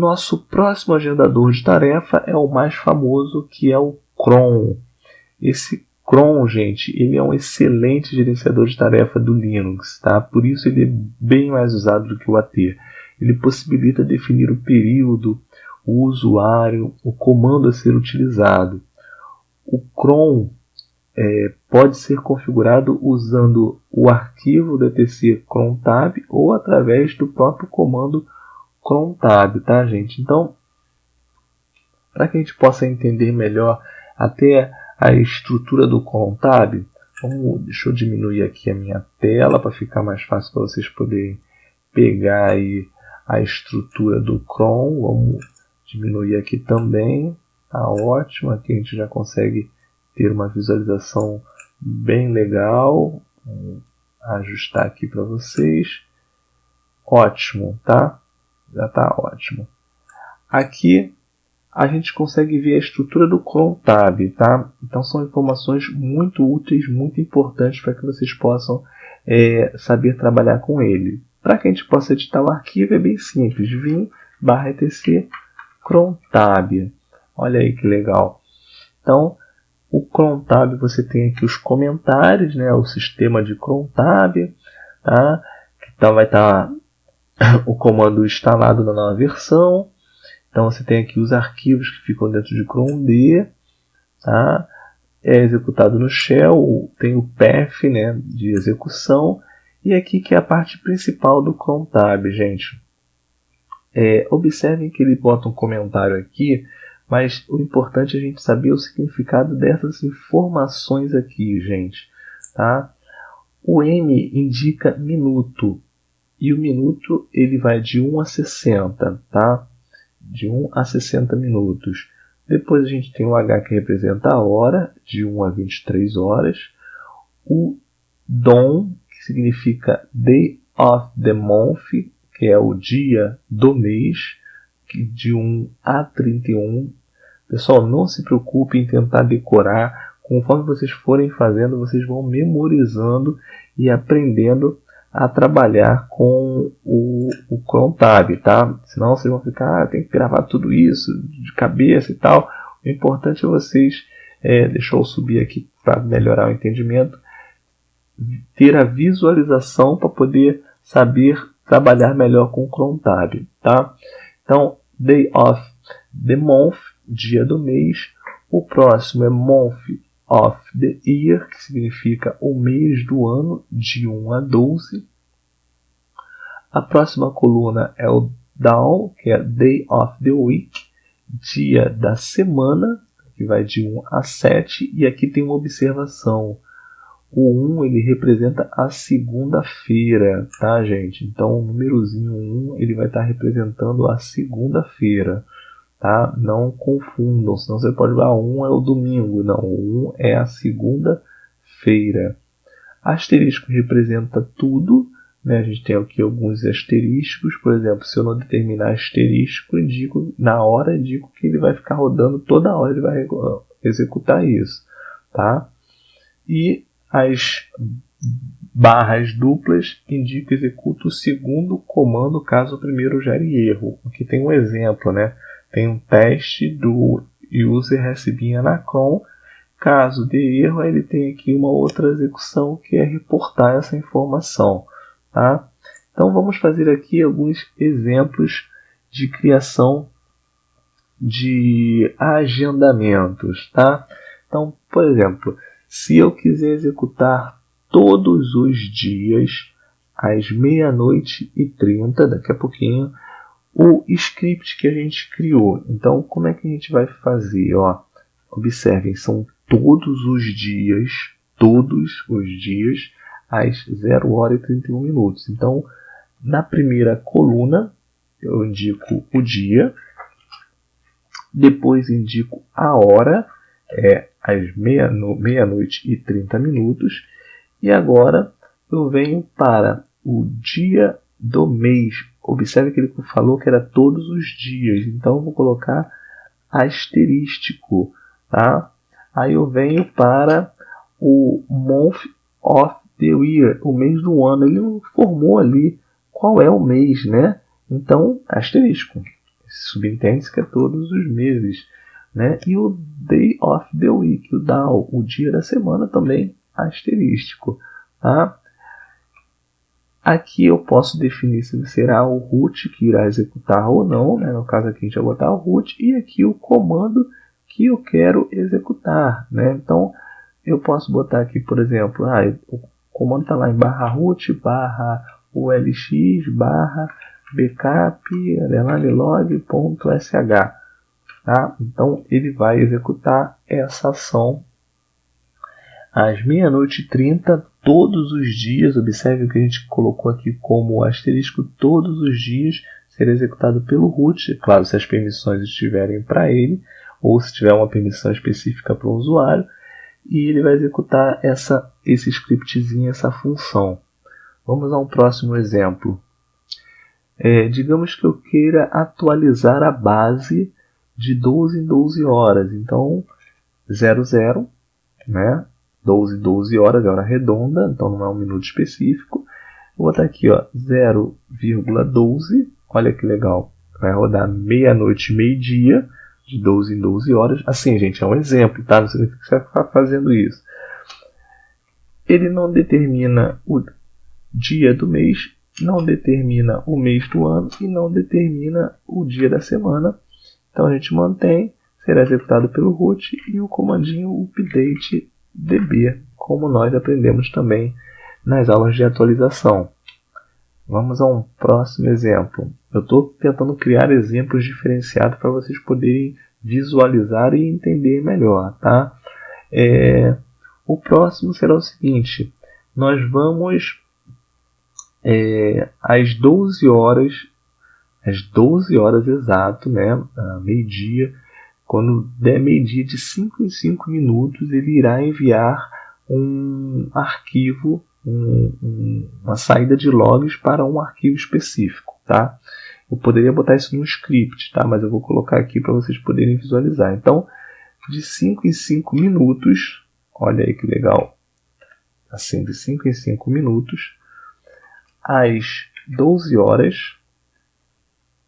nosso próximo agendador de tarefa é o mais famoso, que é o cron. Esse cron, gente, ele é um excelente gerenciador de tarefa do Linux, tá? Por isso ele é bem mais usado do que o AT. Ele possibilita definir o período, o usuário, o comando a ser utilizado. O cron pode ser configurado usando o arquivo DTC crontab ou através do próprio comando crontab, tá, gente? Então, para que a gente possa entender melhor até a estrutura do crontab, deixa eu diminuir aqui a minha tela para ficar mais fácil para vocês poderem pegar aí a estrutura do cron. Vamos diminuir aqui também, tá ótimo, aqui a gente já consegue ter uma visualização bem legal. Vou ajustar aqui para vocês. Ótimo, tá? Já está ótimo. Aqui a gente consegue ver a estrutura do crontab, tá? Então são informações muito úteis, muito importantes para que vocês possam saber trabalhar com ele. Para que a gente possa editar o arquivo é bem simples, vim/etc crontab. Olha aí que legal. Então, o crontab, você tem aqui os comentários, né? O sistema de crontab, tá? Então vai estar o comando instalado na nova versão. Então você tem aqui os arquivos que ficam dentro de crond, tá? É executado no shell, tem o path, né, de execução, e aqui que é a parte principal do crontab, gente. Observem que ele bota um comentário aqui, mas o importante é a gente saber o significado dessas informações aqui, gente, tá? O M indica minuto, e o minuto ele vai de 1 a 60, tá? De 1 a 60 minutos. Depois a gente tem o H, que representa a hora, de 1 a 23 horas. O DOM, que significa Day of the Month, que é o dia do mês, de 1 a 31. Pessoal, não se preocupe em tentar decorar. Conforme vocês forem fazendo, vocês vão memorizando e aprendendo a trabalhar com o crontab, tá? Senão vocês vão ficar, tem que gravar tudo isso de cabeça e tal. O importante é vocês, deixa eu subir aqui para melhorar o entendimento, ter a visualização para poder saber trabalhar melhor com o crontab, tá? Então, Day of the Month, dia do mês. O próximo é Month of the Year, que significa o mês do ano, de 1 a 12. A próxima coluna é o Down, que é Day of the Week, dia da semana, que vai de 1 a 7. E aqui tem uma observação. O 1 ele representa a segunda-feira, tá, gente? Então, o númerozinho 1 ele vai estar representando a segunda-feira, tá? Não confundam, senão você pode falar 1 é o domingo. Não, o 1 é a segunda-feira. Asterisco representa tudo, né? A gente tem aqui alguns asteriscos. Por exemplo, se eu não determinar asterisco, na hora indico que ele vai ficar rodando toda hora, ele vai executar isso, tá? E as barras duplas indicam que executa o segundo comando caso o primeiro gere erro. Aqui tem um exemplo, né? Tem um teste do user recebinha na cron. Caso dê erro, ele tem aqui uma outra execução que é reportar essa informação, tá? Então vamos fazer aqui alguns exemplos de criação de agendamentos, tá? Então, por exemplo, se eu quiser executar todos os dias, às 00:30, daqui a pouquinho, o script que a gente criou. Então, como é que a gente vai fazer? Observem, são todos os dias, às 00:31. Então, na primeira coluna, eu indico o dia, depois indico a hora, às 00:30, e agora eu venho para o dia do mês. Observe que ele falou que era todos os dias, então eu vou colocar asterístico, tá? Aí eu venho para o month of the year, o mês do ano. Ele não formou ali qual é o mês, né? Então, asterístico. subentende-se que é todos os meses, né? E o Day of the Week, o DAO, o dia da semana também asterístico, tá? Aqui eu posso definir se será o root que irá executar ou não, né? No caso aqui a gente vai botar o root, e aqui o comando que eu quero executar, né? Então eu posso botar aqui, por exemplo, o comando está lá em /root, /olx, /backup, log.sh, tá? Então ele vai executar essa ação às 00:30 todos os dias. Observe que a gente colocou aqui como asterisco todos os dias, será executado pelo root, claro, se as permissões estiverem para ele, ou se tiver uma permissão específica para o usuário, e ele vai executar esse scriptzinho, essa função. Vamos a um próximo exemplo. Digamos que eu queira atualizar a base de 12 em 12 horas. Então, 00, né? 12 horas é hora redonda, então não é um minuto específico. Vou botar aqui, ó, 0,12. Olha que legal. Vai rodar meia-noite, meio-dia, de 12 em 12 horas. Assim, gente, é um exemplo, tá? Não significa que você vai ficar fazendo isso. Ele não determina o dia do mês, não determina o mês do ano e não determina o dia da semana. Então a gente mantém, será executado pelo root e o comandinho update db, como nós aprendemos também nas aulas de atualização. Vamos a um próximo exemplo. Eu estou tentando criar exemplos diferenciados para vocês poderem visualizar e entender melhor, tá? O próximo será o seguinte: nós vamos às 12 horas exato, né? Meio-dia. Quando der meio-dia, de 5 em 5 minutos, ele irá enviar um arquivo, uma saída de logs para um arquivo específico, tá? Eu poderia botar isso no script, tá? Mas eu vou colocar aqui para vocês poderem visualizar. Então, de 5 em 5 minutos, olha aí que legal, assim, de 5 em 5 minutos, às 12 horas,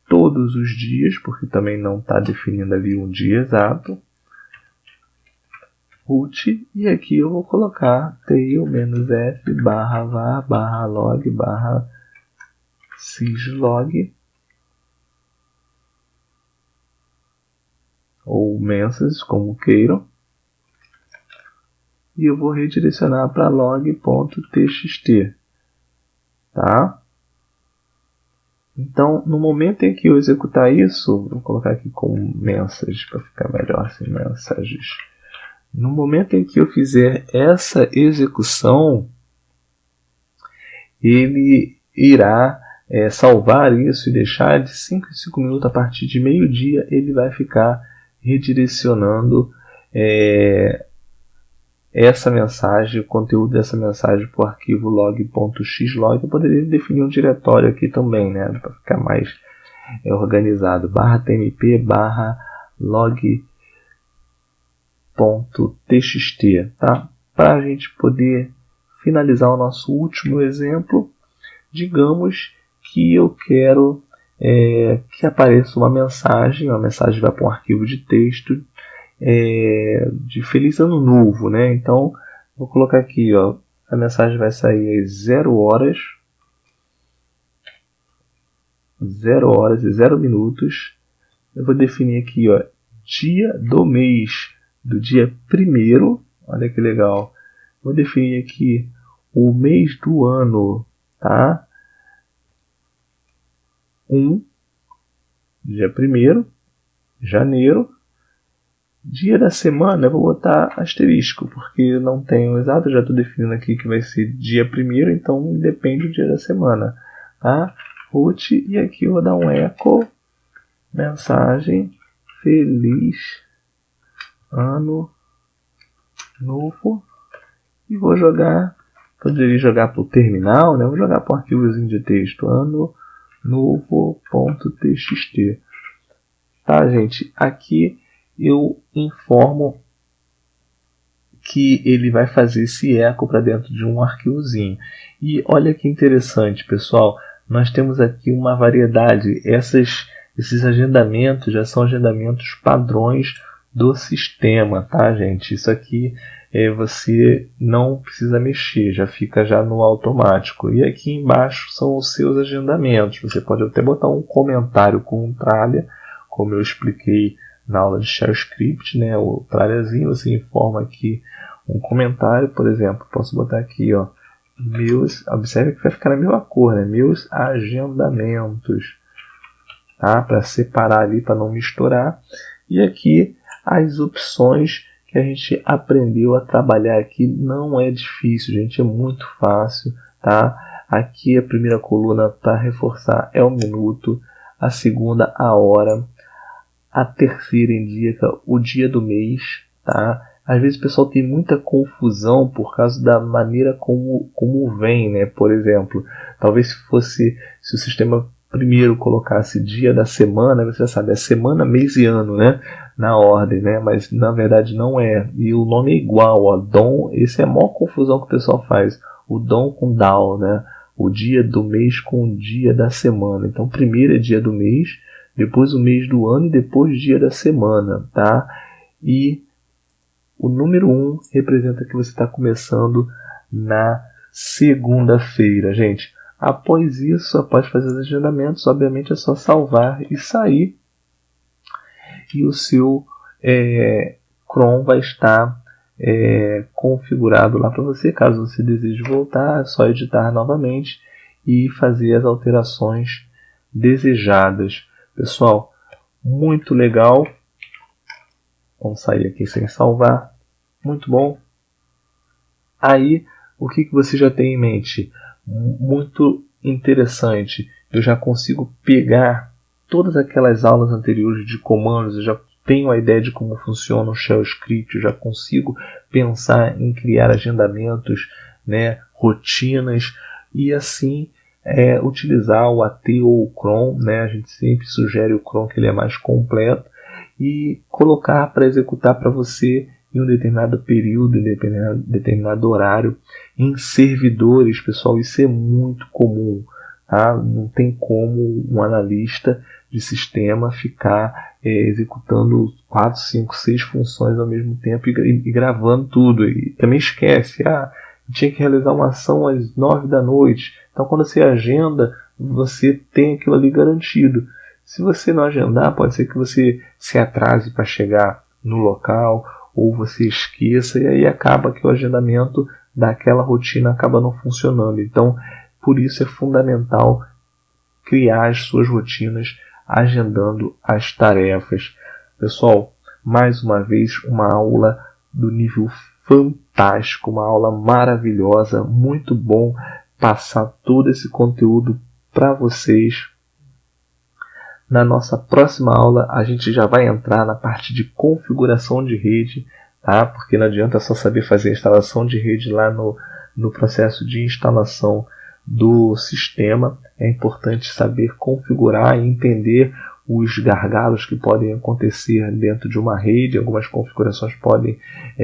todos os dias, porque também não está definindo ali um dia exato, root, e aqui eu vou colocar tail-f /var/log /syslog ou mensages, como queiram, e eu vou redirecionar para log.txt, tá? Então, no momento em que eu executar isso, vou colocar aqui como mensagens para ficar melhor, assim, mensagens. No momento em que eu fizer essa execução, ele irá salvar isso e deixar de 5 em 5 minutos. A partir de meio-dia, ele vai ficar redirecionando essa mensagem, o conteúdo dessa mensagem para o arquivo log.xlog. Eu poderia definir um diretório aqui também, né, para ficar mais organizado, /tmp /log.txt, tá? Para a gente poder finalizar o nosso último exemplo, digamos que eu quero que apareça uma mensagem vai para um arquivo de texto de Feliz Ano Novo, né? Então, vou colocar aqui, ó, a mensagem vai sair às 0 horas e 0 minutos. Eu vou definir aqui, ó, dia do mês do dia 1º, olha que legal. Vou definir aqui o mês do ano, tá? Dia 1º, janeiro. Dia da semana eu vou botar asterisco, porque não tenho exato, já estou definindo aqui que vai ser dia 1º, então depende do dia da semana, tá? Root, e aqui eu vou dar um echo, mensagem, feliz ano novo, e vou jogar, poderia jogar para o terminal, né? Vou jogar para um arquivozinho de texto, ano novo.txt, tá, gente? Aqui eu informo que ele vai fazer esse eco para dentro de um arquivozinho. E olha que interessante, pessoal, nós temos aqui uma variedade. Essas Esses agendamentos já são agendamentos padrões do sistema, tá, gente? Isso aqui você não precisa mexer, já fica já no automático. E aqui embaixo são os seus agendamentos. Você pode até botar um comentário com um tralha, como eu expliquei na aula de Shell Script, né? O tralhazinho, você informa aqui um comentário, por exemplo, posso botar aqui, ó, observe que vai ficar na mesma cor, né? Meus agendamentos, tá? Para separar ali, para não misturar. E aqui as opções que a gente aprendeu a trabalhar aqui. Não é difícil, gente, é muito fácil, tá? Aqui a primeira coluna para reforçar é o minuto, a segunda a hora, a terceira indica o dia do mês, tá? Às vezes o pessoal tem muita confusão por causa da maneira como vem, né? Por exemplo, talvez se o sistema primeiro colocasse dia da semana, você já sabe, é semana, mês e ano, né? Na ordem, né? Mas na verdade não é. E o nome é igual, ó, DOM, esse é a maior confusão que o pessoal faz. O DOM com DAO, né? O dia do mês com o dia da semana. Então primeiro é dia do mês, depois o mês do ano e depois dia da semana, tá? E o número 1 representa que você está começando na segunda-feira, gente. Após isso, após fazer os agendamentos, obviamente é só salvar e sair. E o seu Chrome vai estar configurado lá para você. Caso você deseje voltar, é só editar novamente e fazer as alterações desejadas. Pessoal, muito legal. Vamos sair aqui sem salvar. Muito bom. Aí, o que você já tem em mente? Muito interessante. Eu já consigo pegar todas aquelas aulas anteriores de comandos. Eu já tenho a ideia de como funciona o Shell Script. Eu já consigo pensar em criar agendamentos, né, rotinas. E assim utilizar o AT ou o cron, né? A gente sempre sugere o cron, que ele é mais completo, e colocar para executar para você em um determinado período, em determinado horário, em servidores. Pessoal, isso é muito comum, tá? Não tem como um analista de sistema ficar executando 4, 5, 6 funções ao mesmo tempo e gravando tudo. E também esquece, tinha que realizar uma ação às 9 da noite. Então, quando você agenda, você tem aquilo ali garantido. Se você não agendar, pode ser que você se atrase para chegar no local, ou você esqueça, e aí acaba que o agendamento daquela rotina acaba não funcionando. Então, por isso é fundamental criar as suas rotinas agendando as tarefas. Pessoal, mais uma vez, uma aula do nível fantástico, uma aula maravilhosa, muito bom passar todo esse conteúdo para vocês. Na nossa próxima aula, a gente já vai entrar na parte de configuração de rede, tá? Porque não adianta só saber fazer a instalação de rede lá no processo de instalação do sistema. É importante saber configurar e entender os gargalos que podem acontecer dentro de uma rede. Algumas configurações podem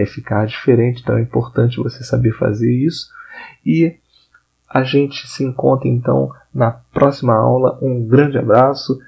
ficar diferentes, então é importante você saber fazer isso. E a gente se encontra então na próxima aula. Um grande abraço